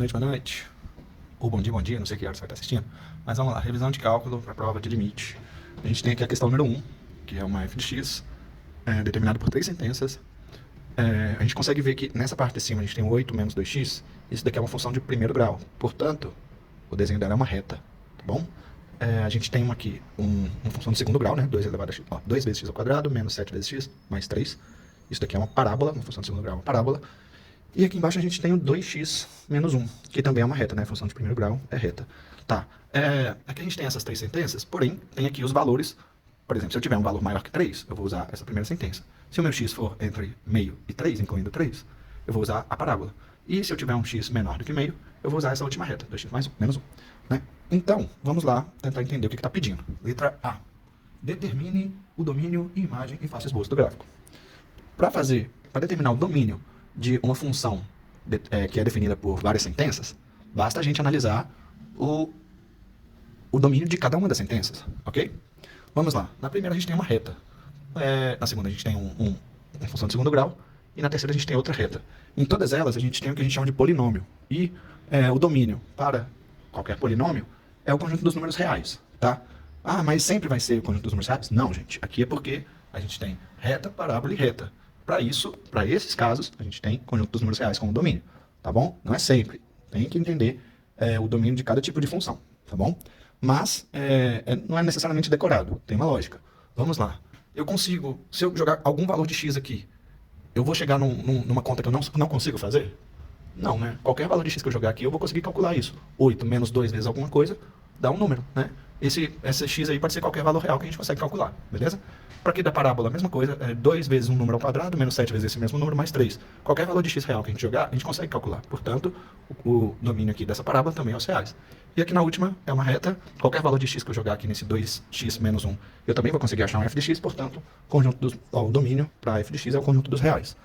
boa noite. Ou bom dia, não sei que hora você vai estar assistindo. Mas vamos lá, revisão de cálculo para a prova de limite. A gente tem aqui a questão número 1, que é uma f de x, determinada por três sentenças. A gente consegue ver que nessa parte de cima a gente tem 8 menos 2x. Isso daqui é uma função de primeiro grau. Portanto, o desenho dela é uma reta, tá bom? A gente tem aqui uma função de segundo grau, né? 2 elevado a x, 2 vezes x ao quadrado, menos 7 vezes x, mais 3. Isso daqui é uma parábola, uma função de segundo grau é uma parábola. E aqui embaixo a gente tem o 2x menos 1, que também é uma reta, né? A função de primeiro grau é reta. Tá, aqui a gente tem essas três sentenças, porém, tem aqui os valores. Por exemplo, se eu tiver um valor maior que 3, eu vou usar essa primeira sentença. Se o meu x for entre meio e 3, incluindo 3, eu vou usar a parábola. E se eu tiver um x menor do que meio, eu vou usar essa última reta, 2x mais 1, menos 1. Né? Então, vamos lá tentar entender o que está pedindo. Letra A. Determine o domínio e imagem e faça esboço do gráfico. Para determinar o domínio de uma função que é definida por várias sentenças, basta a gente analisar o domínio de cada uma das sentenças, ok? Vamos lá. Na primeira a gente tem uma reta. Na segunda a gente tem uma função de segundo grau. E na terceira a gente tem outra reta. Em todas elas a gente tem o que a gente chama de polinômio. E o domínio para qualquer polinômio é o conjunto dos números reais, tá? Ah, mas sempre vai ser o conjunto dos números reais? Não, gente. Aqui é porque a gente tem reta, parábola e reta. Para isso, para esses casos, a gente tem conjunto dos números reais como domínio, tá bom? Não é sempre. Tem que entender o domínio de cada tipo de função, tá bom? Mas não é necessariamente decorado, tem uma lógica. Vamos lá. Eu consigo, se eu jogar algum valor de x aqui, eu vou chegar numa conta que eu não consigo fazer? Não, né? Qualquer valor de x que eu jogar aqui, eu vou conseguir calcular isso. 8 menos 2 vezes alguma coisa, dá um número, né? Esse x aí pode ser qualquer valor real que a gente consegue calcular, beleza? Para aqui da parábola, a mesma coisa, 2 vezes um número ao quadrado, menos 7 vezes esse mesmo número, mais 3. Qualquer valor de x real que a gente jogar, a gente consegue calcular. Portanto, o domínio aqui dessa parábola também é os reais. E aqui na última é uma reta, qualquer valor de x que eu jogar aqui nesse 2x menos 1, eu também vou conseguir achar um f de x, portanto, o domínio para f de x é o conjunto dos reais.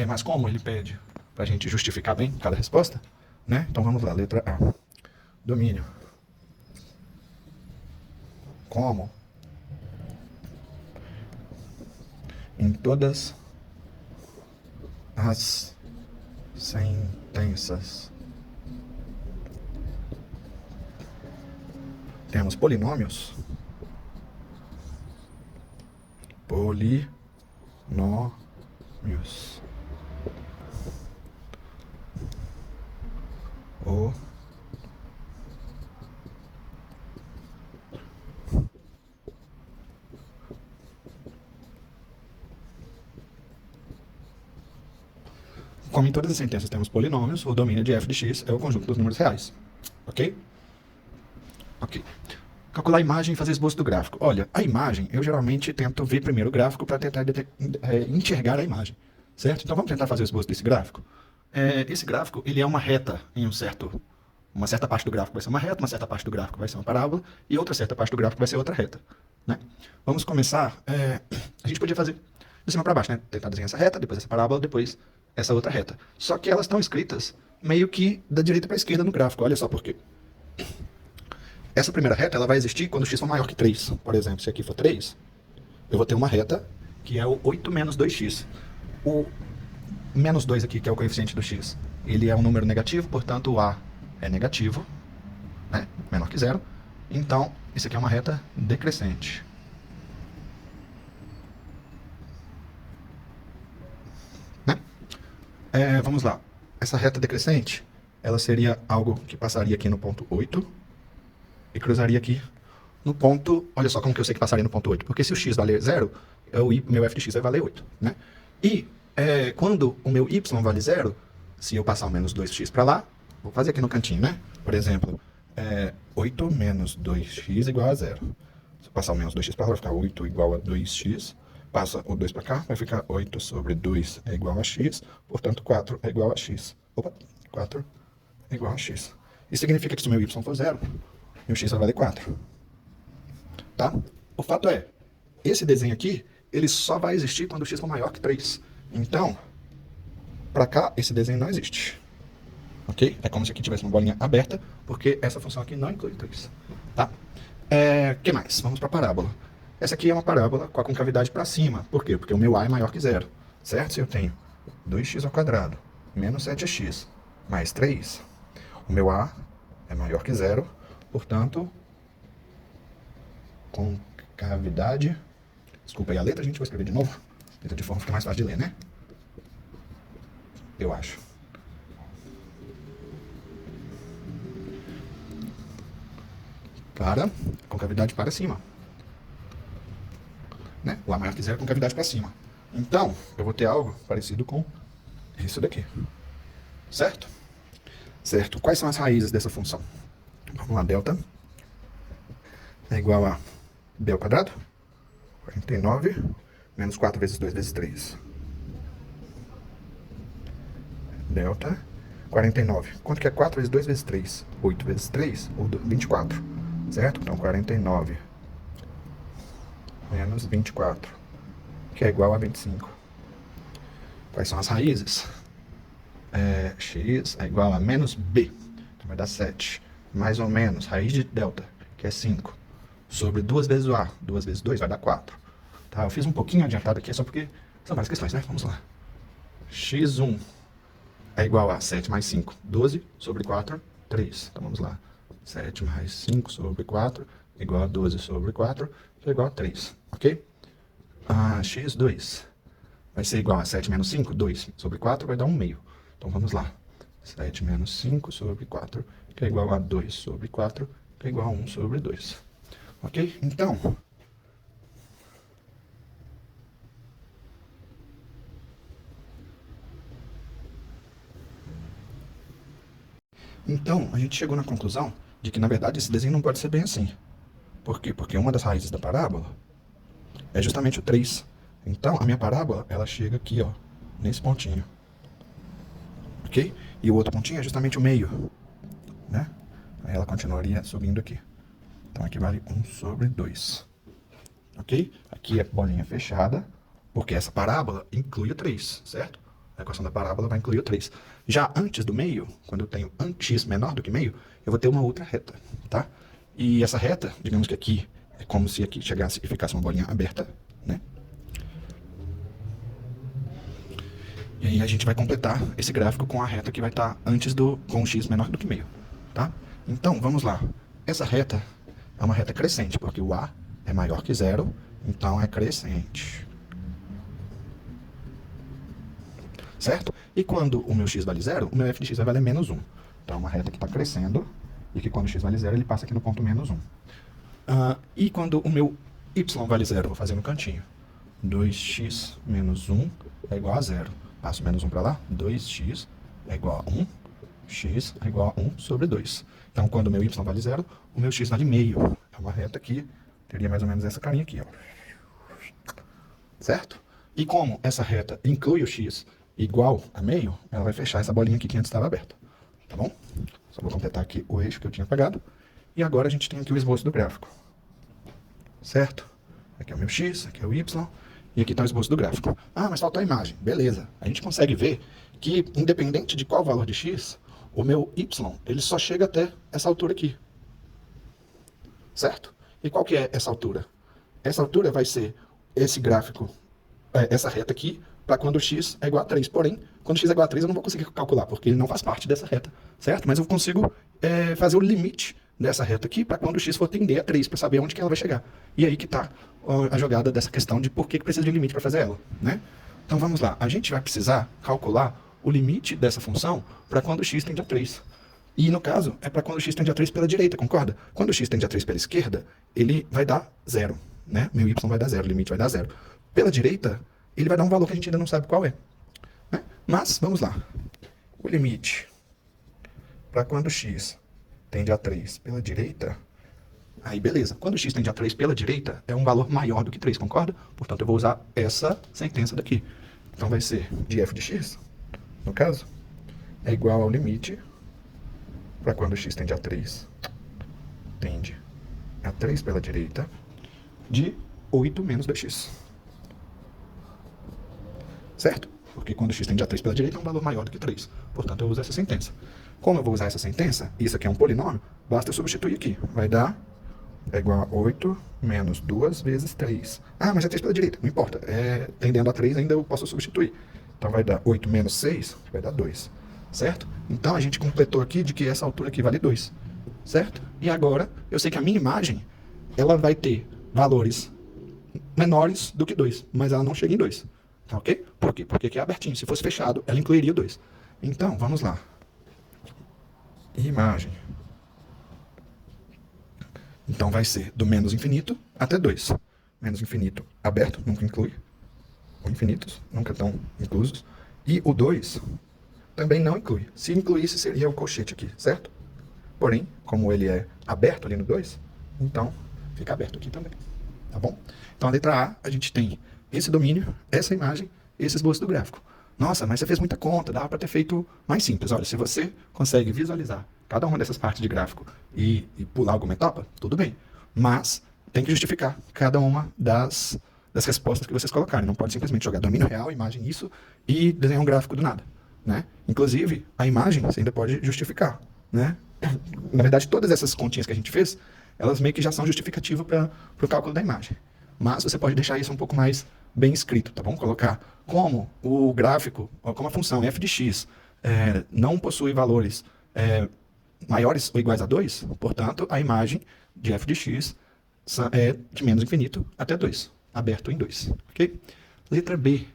Mas como ele pede para a gente justificar bem cada resposta, né? Então vamos lá, letra A. Domínio. Como em todas as sentenças temos polinômios, o Como em todas as sentenças temos polinômios, o domínio de f de x é o conjunto dos números reais. Ok? Ok. Calcular a imagem e fazer esboço do gráfico. Olha, a imagem, eu geralmente tento ver primeiro o gráfico para tentar enxergar a imagem. Certo? Então vamos tentar fazer o esboço desse gráfico. Esse gráfico, ele é uma reta em uma certa parte do gráfico vai ser uma reta, uma certa parte do gráfico vai ser uma parábola, e outra certa parte do gráfico vai ser outra reta. Né? Vamos começar, a gente podia fazer de cima para baixo, né? Tentar desenhar essa reta, depois essa parábola, depois essa outra reta. Só que elas estão escritas meio que da direita para a esquerda no gráfico. Olha só por quê. Essa primeira reta ela vai existir quando x for maior que 3. Por exemplo, se aqui for 3, eu vou ter uma reta que é o 8 menos 2x. O menos 2 aqui, que é o coeficiente do x, ele é um número negativo, portanto o a é negativo, né? Menor que zero. Então, isso aqui é uma reta decrescente. Vamos lá. Essa reta decrescente, ela seria algo que passaria aqui no ponto 8 e cruzaria aqui no ponto... Olha só como que eu sei que passaria no ponto 8. Porque se o x valer 0, o meu f de x vai valer 8. Né? E quando o meu y vale 0, se eu passar o menos 2x para lá, vou fazer aqui no cantinho, né? Por exemplo, 8 menos 2x igual a 0. Se eu passar o menos 2x para lá, vai ficar 8 igual a 2x. Passa o 2 para cá, vai ficar 8 sobre 2 é igual a x, portanto 4 é igual a x. Opa, 4 é igual a x. Isso significa que se o meu y for 0, meu x vai valer 4. Tá? O fato é, esse desenho aqui, ele só vai existir quando o x for maior que 3. Então, para cá, esse desenho não existe. Ok? É como se aqui tivesse uma bolinha aberta, porque essa função aqui não inclui 3. Tá? Que mais? Vamos para a parábola. Essa aqui é uma parábola com a concavidade para cima. Por quê? Porque o meu a é maior que 0. Certo? Se eu tenho 2x ao quadrado menos 7x mais 3, O meu A é maior que zero, portanto, concavidade... Desculpa aí a letra, gente, vou escrever de novo. Letra de forma fica mais fácil de ler, né? Eu acho. Para, concavidade para cima. Né? O A maior que zero, concavidade para cima. Então, eu vou ter algo parecido com isso daqui. Certo? Certo. Quais são as raízes dessa função? Vamos lá, delta é igual a b ao quadrado, 49, menos 4 vezes 2 vezes 3. Delta, 49. Quanto que é 4 vezes 2 vezes 3? 8 vezes 3, ou 24. Certo? Então, 49 menos 24, que é igual a 25. Quais são as raízes? X é igual a menos b, então vai dar 7. Mais ou menos, raiz de delta, que é 5, sobre 2 vezes o A. 2 vezes 2 vai dar 4. Tá, eu fiz um pouquinho adiantado aqui, só porque são várias questões, né? Vamos lá. X1 é igual a 7 mais 5, 12 sobre 4, 3. Então vamos lá. 7 mais 5 sobre 4 é igual a 12 sobre 4, que é igual a 3, ok? X2 vai ser igual a 7 menos 5, 2 sobre 4 vai dar 1 meio. Então vamos lá. 7 menos 5 sobre 4, que é igual a 2 sobre 4, que é igual a 1 sobre 2. Ok? Então, a gente chegou na conclusão de que, na verdade, esse desenho não pode ser bem assim. Por quê? Porque uma das raízes da parábola é justamente o 3. Então, a minha parábola, ela chega aqui, ó, nesse pontinho. Ok? E o outro pontinho é justamente o meio, né? Aí ela continuaria subindo aqui. Então, aqui vale 1 sobre 2. Ok? Aqui é bolinha fechada, porque essa parábola inclui o 3, certo? A equação da parábola vai incluir o 3. Já antes do meio, quando eu tenho x menor do que meio, eu vou ter uma outra reta, tá? E essa reta, digamos que aqui, é como se aqui chegasse e ficasse uma bolinha aberta, né? E aí a gente vai completar esse gráfico com a reta que vai estar antes com o x menor do que meio, tá? Então, vamos lá. Essa reta é uma reta crescente, porque o A é maior que zero, então é crescente. Certo? E quando o meu x vale zero, o meu f de x vai valer menos 1. Então, é uma reta que está crescendo, e que quando x vale zero, ele passa aqui no ponto menos 1. E quando o meu y vale zero, vou fazer no cantinho. 2x menos 1 é igual a zero. Passo menos 1 para lá, 2x é igual a 1, x é igual a 1 sobre 2. Então, quando o meu y vale zero, o meu x vale meio. É uma reta que teria mais ou menos essa carinha aqui, ó. Certo? E como essa reta inclui o x igual a meio, ela vai fechar essa bolinha aqui que antes estava aberta. Tá bom? Só vou completar aqui o eixo que eu tinha apagado. E agora a gente tem aqui o esboço do gráfico. Certo? Aqui é o meu x, aqui é o y, e aqui está o esboço do gráfico. Mas faltou a imagem. Beleza. A gente consegue ver que, independente de qual valor de x, o meu y, ele só chega até essa altura aqui. Certo? E qual que é essa altura? Essa altura vai ser esse gráfico, essa reta aqui, para quando x é igual a 3. Porém, quando x é igual a 3, eu não vou conseguir calcular, porque ele não faz parte dessa reta, certo? Mas eu consigo fazer o limite dessa reta aqui para quando x for tender a 3, para saber onde que ela vai chegar. E aí que está a jogada dessa questão de por que precisa de um limite para fazer ela, né? Então vamos lá, a gente vai precisar calcular o limite dessa função para quando x tende a 3. E no caso, é para quando x tende a 3 pela direita, concorda? Quando x tende a 3 pela esquerda, ele vai dar 0, né? Meu y vai dar 0, o limite vai dar 0. Pela direita, ele vai dar um valor que a gente ainda não sabe qual é, né? Mas, vamos lá. O limite para quando x tende a 3 pela direita, aí beleza. Quando x tende a 3 pela direita, é um valor maior do que 3, concorda? Portanto, eu vou usar essa sentença daqui. Então vai ser de f de x, no caso, é igual ao limite para quando x tende a 3 pela direita, de 8 menos 2x. Certo? Porque quando x tende a 3 pela direita é um valor maior do que 3. Portanto, eu uso essa sentença. Como eu vou usar essa sentença, isso aqui é um polinômio, basta eu substituir aqui. Vai dar igual a 8 menos 2 vezes 3. Mas é 3 pela direita, não importa. Tendendo a 3 ainda eu posso substituir. Então vai dar 8 menos 6, vai dar 2. certo? Então a gente completou aqui de que essa altura aqui vale 2, certo? E agora eu sei que a minha imagem, ela vai ter valores menores do que 2, mas ela não chega em 2, tá ok? Por quê? Porque aqui é abertinho, se fosse fechado, ela incluiria 2. Então, vamos lá. Imagem. Então vai ser do menos infinito até 2. Menos infinito aberto, nunca inclui. O infinitos nunca estão inclusos. E o 2 também não inclui. Se incluísse, seria o colchete aqui, certo? Porém, como ele é aberto ali no 2, então fica aberto aqui também, tá bom? Então a letra A, a gente tem esse domínio, essa imagem, esse esboço do gráfico. Nossa, mas você fez muita conta, dava para ter feito mais simples. Olha, se você consegue visualizar cada uma dessas partes de gráfico e pular alguma etapa, tudo bem. Mas tem que justificar cada uma das respostas que vocês colocarem. Não pode simplesmente jogar domínio real, imagem, isso, e desenhar um gráfico do nada, né? Inclusive, a imagem você ainda pode justificar, né? Na verdade, todas essas continhas que a gente fez, elas meio que já são justificativas para o cálculo da imagem. Mas você pode deixar isso um pouco mais bem escrito, tá bom? Colocar como o gráfico, como a função f de x não possui valores maiores ou iguais a 2, portanto, a imagem de f de x é de menos infinito até 2, aberto em 2, ok? Letra B.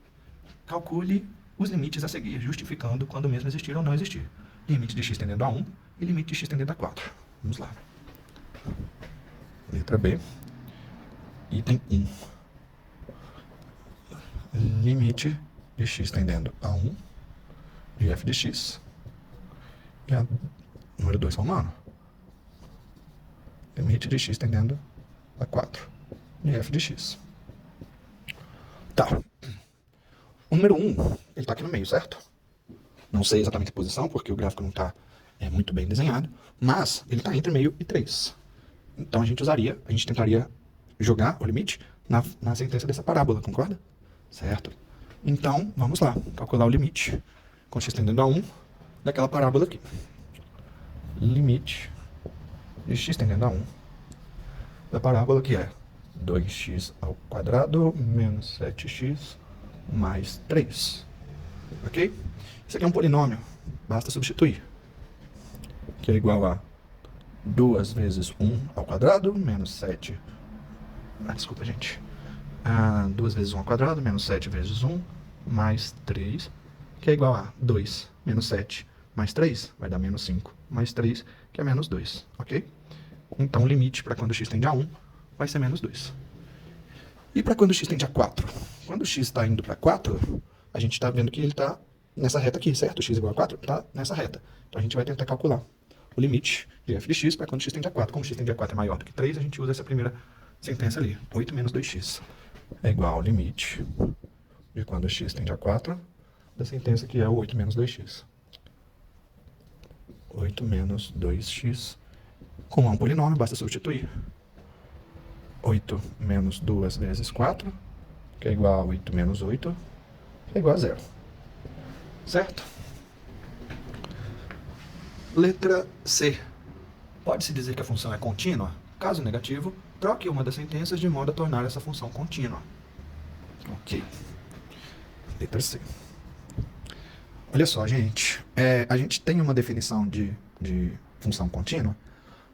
Calcule os limites a seguir, justificando quando o mesmo existir ou não existir. Limite de x tendendo a 1 e limite de x tendendo a 4. Vamos lá. Letra B. Item 1. Limite de x tendendo a 1 de f de x. E a número 2 somando. Limite de x tendendo a 4 de f de x. Tá. O número 1, ele está aqui no meio, certo? Não sei exatamente a posição, porque o gráfico não está muito bem desenhado, mas ele está entre meio e 3. Então a gente tentaria jogar o limite na sentença dessa parábola, concorda? Certo? Então, vamos lá, calcular o limite com x tendendo a 1 daquela parábola aqui. Limite de x tendendo a 1 da parábola que é 2x ao quadrado menos 7x mais 3. Ok? Isso aqui é um polinômio, basta substituir. Que é igual a 2 vezes 1 ao quadrado menos 7. Desculpa, gente. 2 vezes 1 ao quadrado menos 7 vezes 1 mais 3, que é igual a 2 menos 7 mais 3, vai dar menos 5 mais 3, que é menos 2, ok? Então o limite para quando x tende a 1 vai ser menos 2. E para quando x tende a 4? Quando x está indo para 4, a gente está vendo que ele está nessa reta aqui, certo? X igual a 4 está nessa reta. Então a gente vai tentar calcular o limite de f de x para quando x tende a 4. Como x tende a 4 é maior do que 3, a gente usa essa primeira sentença ali. 8 menos 2x é igual ao limite de quando x tende a 4 da sentença que é o 8 menos 2x. 8 menos 2x. Como é um polinômio, basta substituir. 8 menos 2 vezes 4, que é igual a 8 menos 8, que é igual a 0. Certo? Letra C. Pode-se dizer que a função é contínua? Caso negativo, troque uma das sentenças de modo a tornar essa função contínua. Ok. Letra C. Olha só, gente. A gente tem uma definição de função contínua,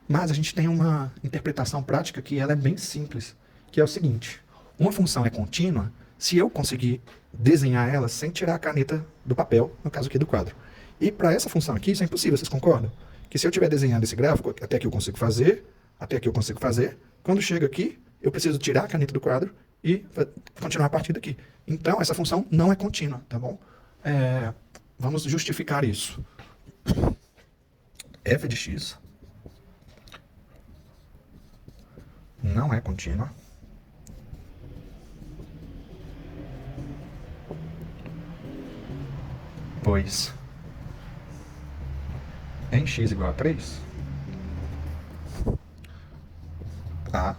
mas a gente tem uma interpretação prática que ela é bem simples, que é o seguinte. Uma função é contínua se eu conseguir desenhar ela sem tirar a caneta do papel, no caso aqui do quadro. E para essa função aqui, isso é impossível, vocês concordam? Que se eu estiver desenhando esse gráfico, até aqui eu consigo fazer, quando chega aqui, eu preciso tirar a caneta do quadro e continuar a partir daqui. Então, essa função não é contínua, tá bom? Vamos justificar isso. F de x não é contínua. Pois em x igual a 3, há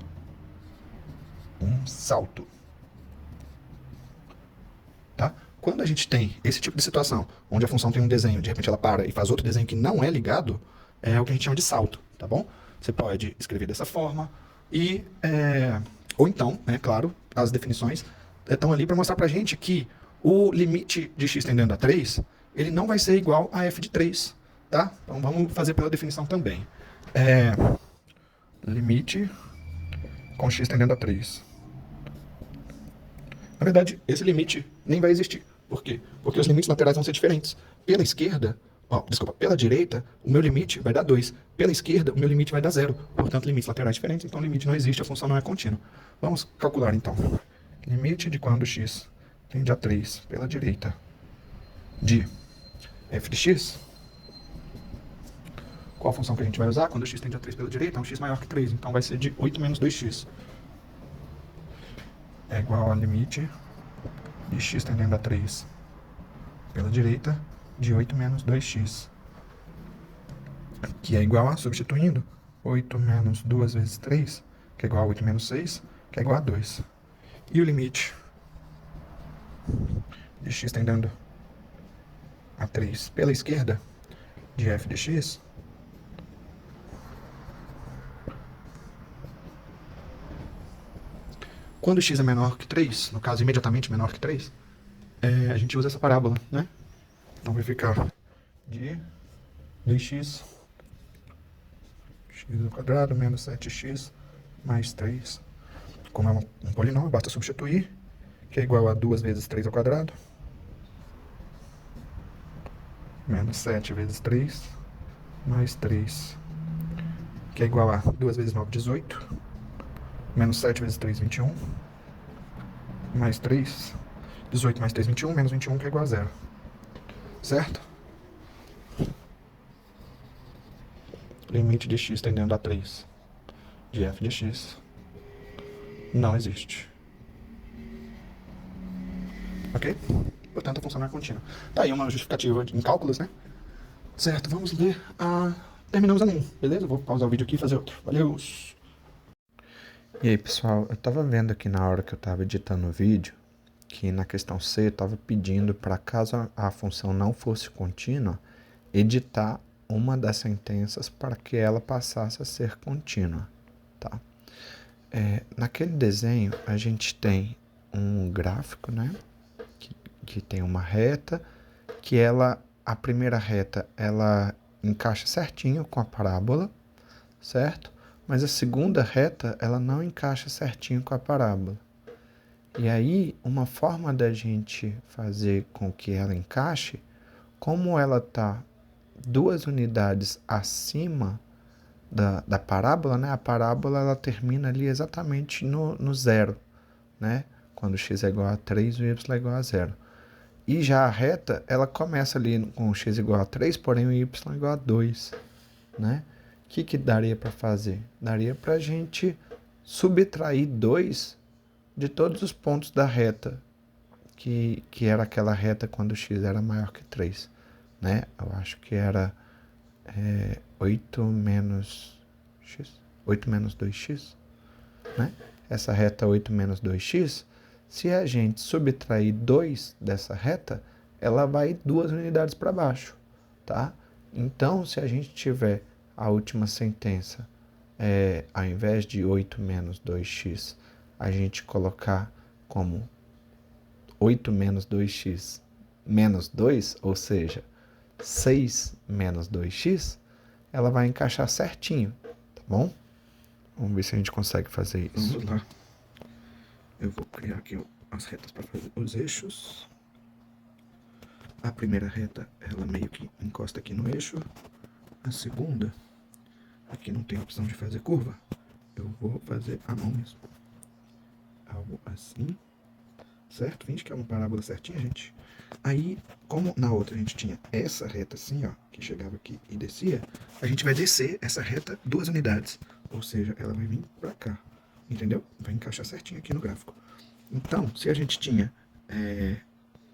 um salto. Tá? Quando a gente tem esse tipo de situação, onde a função tem um desenho, de repente ela para e faz outro desenho que não é ligado, é o que a gente chama de salto, tá bom? Você pode escrever dessa forma e, ou então, claro, as definições estão ali para mostrar pra gente que o limite de x tendendo a 3, ele não vai ser igual a f de 3, tá? Então vamos fazer pela definição também. Limite com x tendendo a 3. Na verdade, esse limite nem vai existir. Por quê? Porque os limites laterais vão ser diferentes. Pela esquerda, pela direita, o meu limite vai dar 2. Pela esquerda, o meu limite vai dar 0. Portanto, limites laterais diferentes, então o limite não existe, a função não é contínua. Vamos calcular, então. Limite de quando x tende a 3 pela direita de f de x. Qual a função que a gente vai usar? Quando x tende a 3 pela direita, é um x maior que 3. Então vai ser de 8 menos 2x. É igual a limite de x tendendo a 3 pela direita de 8 menos 2x. Que é igual a, substituindo, 8 menos 2 vezes 3, que é igual a 8 menos 6, que é igual a 2. E o limite de x tendendo a 3 pela esquerda de f de x quando x é menor que 3, no caso imediatamente menor que 3, a gente usa essa parábola, né? Então vai ficar de 2x, x ao quadrado menos 7x mais 3. Como é um polinômio, basta substituir, que é igual a 2 vezes 3 ao quadrado, menos 7 vezes 3, mais 3, que é igual a 2 vezes 9, 18, menos 7 vezes 3, 21, mais 3, 18 mais 3, 21, menos 21, que é igual a 0. Certo? Limite de x tendendo a 3 de f de x não existe. Ok? Portanto, a função não é contínua. Tá aí uma justificativa em cálculos, né? Certo, vamos ler a... Terminamos a 1, beleza? Vou pausar o vídeo aqui e fazer outro. Valeu! E aí, pessoal, eu tava vendo aqui na hora que eu tava editando o vídeo, que na questão C eu tava pedindo para, caso a função não fosse contínua, editar uma das sentenças para que ela passasse a ser contínua, tá? Naquele desenho, a gente tem um gráfico, né? Que tem uma reta, que a primeira reta, ela encaixa certinho com a parábola, certo? Mas a segunda reta, ela não encaixa certinho com a parábola. E aí, uma forma da gente fazer com que ela encaixe, como ela está 2 unidades acima da parábola, né? A parábola ela termina ali exatamente no zero, né? Quando x é igual a 3, o y é igual a 0. E já a reta, ela começa ali com x igual a 3, porém o y é igual a 2, né? O que daria para fazer? Daria para a gente subtrair 2 de todos os pontos da reta, que era aquela reta quando x era maior que 3, né? Eu acho que era 8 menos 2x, né? Essa reta 8 menos 2x, se a gente subtrair 2 dessa reta, ela vai 2 unidades para baixo, tá? Então, se a gente tiver a última sentença, ao invés de 8 menos 2x, a gente colocar como 8 menos 2x menos 2, ou seja, 6 menos 2x, ela vai encaixar certinho, tá bom? Vamos ver se a gente consegue fazer isso. Vamos lá. Eu vou criar aqui as retas para fazer os eixos. A primeira reta, ela meio que encosta aqui no eixo. A segunda, aqui não tem opção de fazer curva. Eu vou fazer a mão mesmo. Algo assim. Certo? Finge que é uma parábola certinha, gente. Aí, como na outra a gente tinha essa reta assim, ó, que chegava aqui e descia, a gente vai descer essa reta 2 unidades. Ou seja, ela vai vir pra cá. Entendeu? Vai encaixar certinho aqui no gráfico. Então, se a gente tinha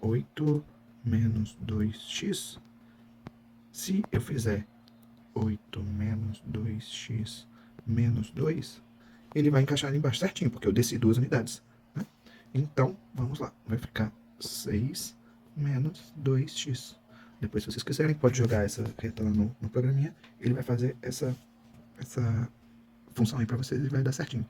8 menos 2x, se eu fizer 8 menos 2x menos 2, ele vai encaixar ali embaixo certinho, porque eu desci 2 unidades. Né? Então, vamos lá. Vai ficar 6 menos 2x. Depois, se vocês quiserem, pode jogar essa reta lá no programinha. Ele vai fazer essa função aí para vocês e vai dar certinho.